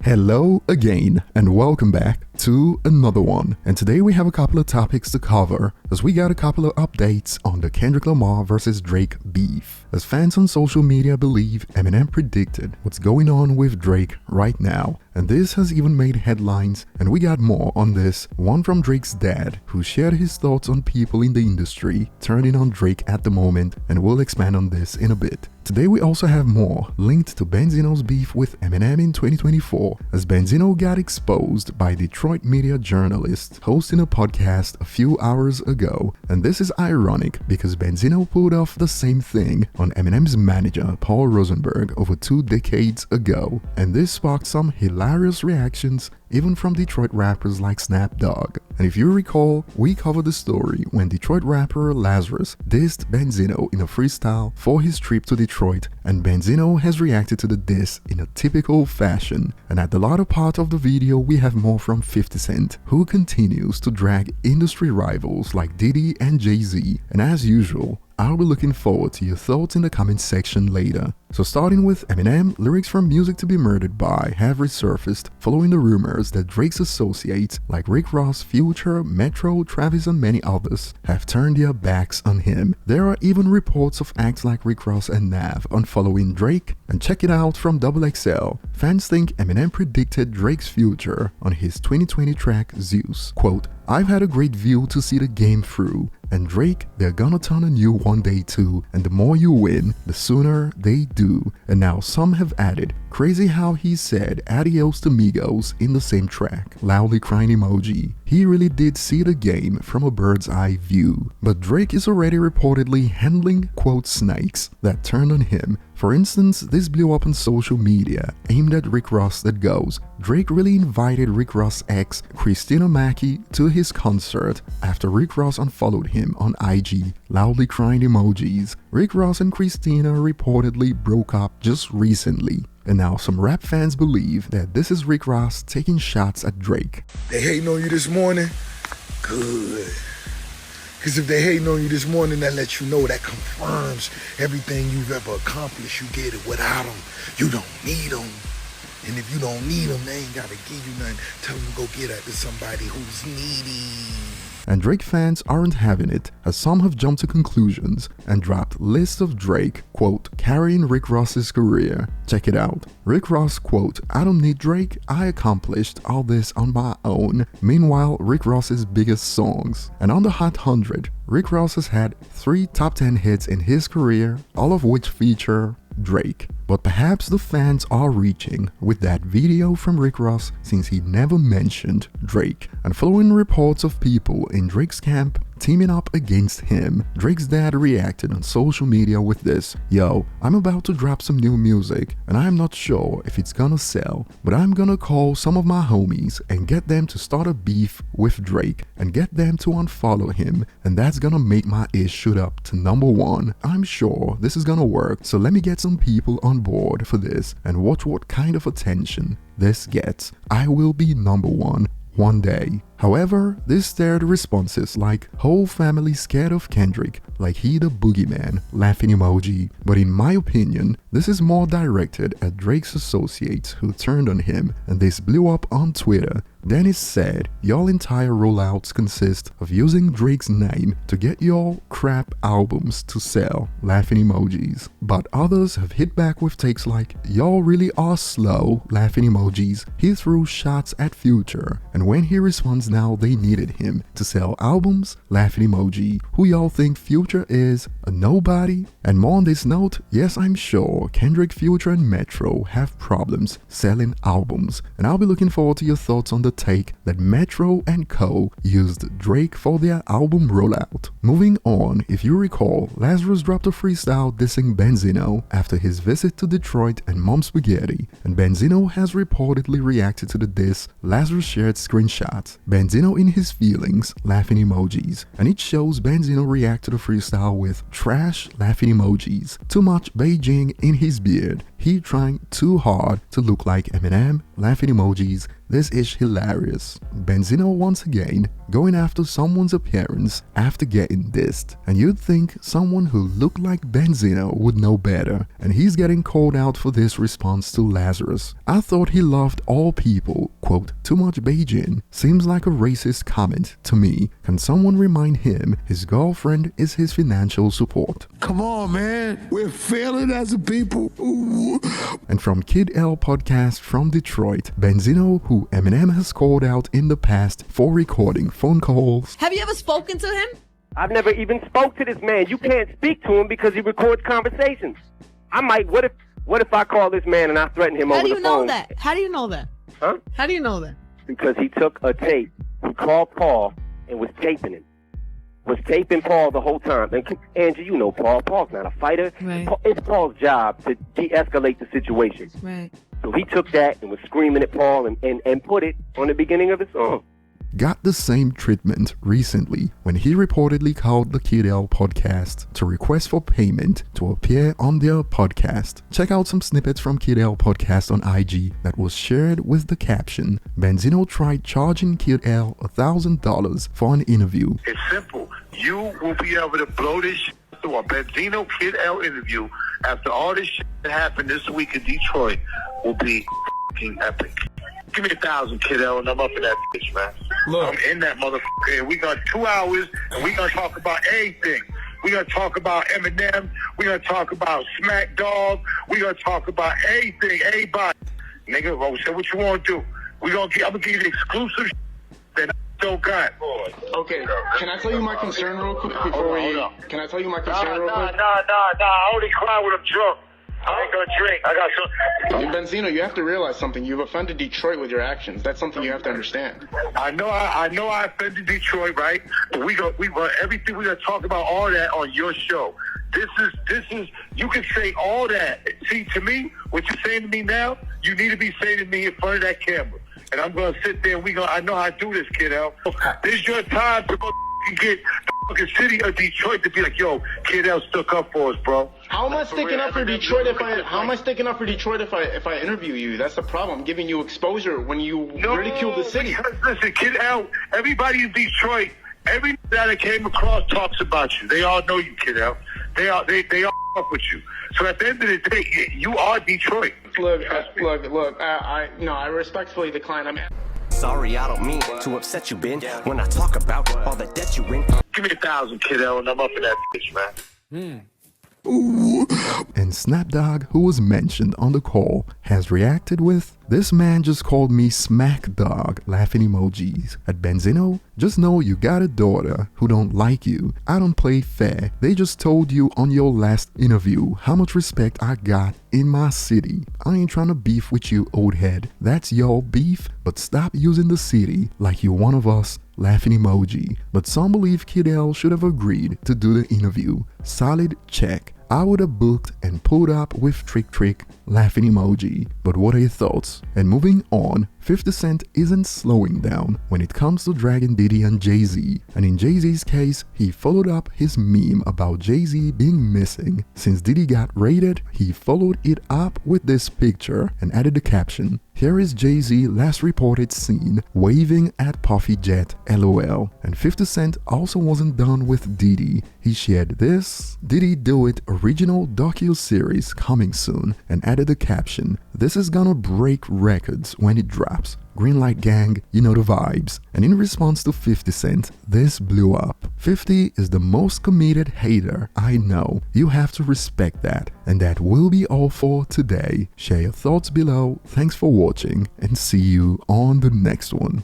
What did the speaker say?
Hello again and welcome back to another one, and today we have a couple of topics to cover as we got a couple of updates on the Kendrick Lamar versus Drake beef. As fans on social media believe, Eminem predicted what's going on with Drake right now, and this has even made headlines, and we got more on this, one from Drake's dad who shared his thoughts on people in the industry turning on Drake at the moment, and we'll expand on this in a bit. Today we also have more linked to Benzino's beef with Eminem in 2024 as Benzino got exposed by Detroit media journalists hosting a podcast a few hours ago, and this is ironic because Benzino pulled off the same thing on Eminem's manager Paul Rosenberg over 2 decades ago, and this sparked some hilarious reactions even from Detroit rappers like Snap Dogg. And if you recall, we covered the story when Detroit rapper Lazarus dissed Benzino in a freestyle for his trip to Detroit, and Benzino has reacted to the diss in a typical fashion. And at the latter part of the video, we have more from 50 Cent, who continues to drag industry rivals like Diddy and Jay-Z, and as usual, I'll be looking forward to your thoughts in the comment section later. So starting with Eminem, lyrics from Music to Be Murdered By have resurfaced following the rumors that Drake's associates like Rick Ross, Future, Metro, Travis and many others have turned their backs on him. There are even reports of acts like Rick Ross and Nav unfollowing Drake, and check it out from XXL. Fans think Eminem predicted Drake's future on his 2020 track Zeus. Quote, "I've had a great view to see the game through, and Drake, they're gonna turn on you one day too, and the more you win, the sooner they do." And now some have added, crazy how he said adios to Migos in the same track, loudly crying emoji. He really did see the game from a bird's eye view. But Drake is already reportedly handling quote snakes that turned on him. For instance, this blew up on social media aimed at Rick Ross that goes, Drake really invited Rick Ross' ex Christina Mackey to his concert after Rick Ross unfollowed him on IG, loudly crying emojis. Rick Ross and Christina reportedly broke up just recently. And now some rap fans believe that this is Rick Ross taking shots at Drake. They hating on you this morning? Good. Because if they hating on you this morning, that lets you know, that confirms everything you've ever accomplished. You get it without them. You don't need them. And if you don't need them, they ain't got to give you nothing. Tell them to go get at to somebody who's needy. And Drake fans aren't having it, as some have jumped to conclusions and dropped lists of Drake, quote, carrying Rick Ross's career. Check it out. Rick Ross, quote, "I don't need Drake, I accomplished all this on my own." Meanwhile, Rick Ross's biggest songs. And on the Hot 100, Rick Ross has had 3 top 10 hits in his career, all of which feature Drake. But perhaps the fans are reaching with that video from Rick Ross since he never mentioned Drake. And following reports of people in Drake's camp teaming up against him, Drake's dad reacted on social media with this, "Yo, I'm about to drop some new music and I'm not sure if it's gonna sell, but I'm gonna call some of my homies and get them to start a beef with Drake and get them to unfollow him, and that's gonna make my ish shoot up to #1. I'm sure this is gonna work, so let me get some people on board for this and watch what kind of attention this gets. I will be #1 one day." However, this stirred responses like whole family scared of Kendrick, like he the boogeyman, laughing emoji. But in my opinion, this is more directed at Drake's associates who turned on him, and this blew up on Twitter. Dennis said, "Y'all entire rollouts consist of using Drake's name to get your crap albums to sell," laughing emojis. But others have hit back with takes like, "Y'all really are slow," laughing emojis. He threw shots at Future, and when he responds now they needed him to sell albums, laughing emoji. Who y'all think Future is? A nobody? And more on this note, yes, I'm sure Kendrick, Future and Metro have problems selling albums, and I'll be looking forward to your thoughts on the take that Metro and Co used Drake for their album rollout. Moving on, if you recall, Lazarus dropped a freestyle dissing Benzino after his visit to Detroit and Mom Spaghetti, and Benzino has reportedly reacted to the diss. Lazarus shared screenshots. Benzino in his feelings, laughing emojis, and it shows Benzino react to the freestyle with trash laughing emojis. Too much Beijing in his beard. He trying too hard to look like Eminem laughing emojis. This is hilarious. Benzino once again going after someone's appearance after getting dissed. And you'd think someone who looked like Benzino would know better, and he's getting called out for this response to Lazarus. I thought he loved all people. Quote, too much Beijing seems like a racist comment to me. Can someone remind him his girlfriend is his financial support? Come on, man. We're failing as a people. Ooh. And from Kid L podcast from Detroit, Benzino, who Eminem has called out in the past for recording phone calls. Have you ever spoken to him? I've never even spoke to this man. You can't speak to him because he records conversations. I might. What if I call this man and I threaten him over the phone? How do you know that? How do you know that? Huh? How do you know that? Because he took a tape. He called Paul and was taping him. Was taping Paul the whole time. And Angie, you know Paul. Paul's not a fighter. Right. It's Paul's job to de-escalate the situation. Right. So he took that and was screaming at Paul and put it on the beginning of his song. Got the same treatment recently when he reportedly called the Kid L podcast to request for payment to appear on their podcast. Check out some snippets from Kid L podcast on IG that was shared with the caption, Benzino tried charging Kid L $1,000 for an interview. It's simple. You will be able to blow this shit through a Benzino Kid L interview after all this shit that happened this week in Detroit will be f***ing epic. Give me 1,000, Kid L, and I'm up in that bitch, man. Look, I'm in that motherfucker, and we got 2 hours, and we gonna talk about everything. We gonna talk about Eminem. We gonna talk about Smack Dog. We gonna talk about everything, everybody. Nigga, well, say what you want to do. I'm gonna give you the exclusive that I don't got. Okay, can I tell you my concern real quick before Can I tell you my concern real quick? Nah. I only cry when I'm drunk. I ain't gonna drink. I got some. Benzino, you have to realize something. You've offended Detroit with your actions. That's something you have to understand. I know I offended Detroit, right? But we gonna everything we gonna talk about all that on your show. This is you can say all that. See, to me, what you're saying to me now, you need to be saying to me in front of that camera. And I'm gonna sit there and I know how to do this, kiddo. This is your time to get the fucking city of Detroit to be like, yo, Kid L stuck up for us, bro. How am I sticking up for Detroit if I interview you? That's the problem. I'm giving you exposure when you ridicule the city. Listen, Kid L, everybody in Detroit, every that I came across talks about you. They all know you, Kid L. They all up with you. So at the end of the day, you are Detroit. Look. I respectfully decline. Sorry, I don't mean to upset you, Ben, when I talk about all the debt you in. Give me 1,000, Kid L, and I'm up in that bitch, man. Ooh. And Snapdog, who was mentioned on the call, has reacted with, this man just called me smack dog, laughing emojis. At Benzino, just know you got a daughter who don't like you. I don't play fair. They just told you on your last interview how much respect I got in my city. I ain't trying to beef with you, old head. That's your beef, but stop using the city like you're one of us. Laughing emoji. But some believe Kid L should have agreed to do the interview. Solid check. I would have booked and pulled up with Trick, laughing emoji. But what are your thoughts? And moving on, 50 Cent isn't slowing down when it comes to dragging Diddy and Jay-Z. And in Jay-Z's case, he followed up his meme about Jay-Z being missing. Since Diddy got raided, he followed it up with this picture and added the caption, here is Jay-Z last reported seen waving at Puffy Jet, LOL. And 50 Cent also wasn't done with Diddy. He shared this Diddy Do It original docu-series coming soon and added the caption, this is gonna break records when it drops. Greenlight Gang, you know the vibes. And in response to 50 Cent, this blew up. 50 is the most committed hater I know. You have to respect that. And that will be all for today. Share your thoughts below. Thanks for watching and see you on the next one.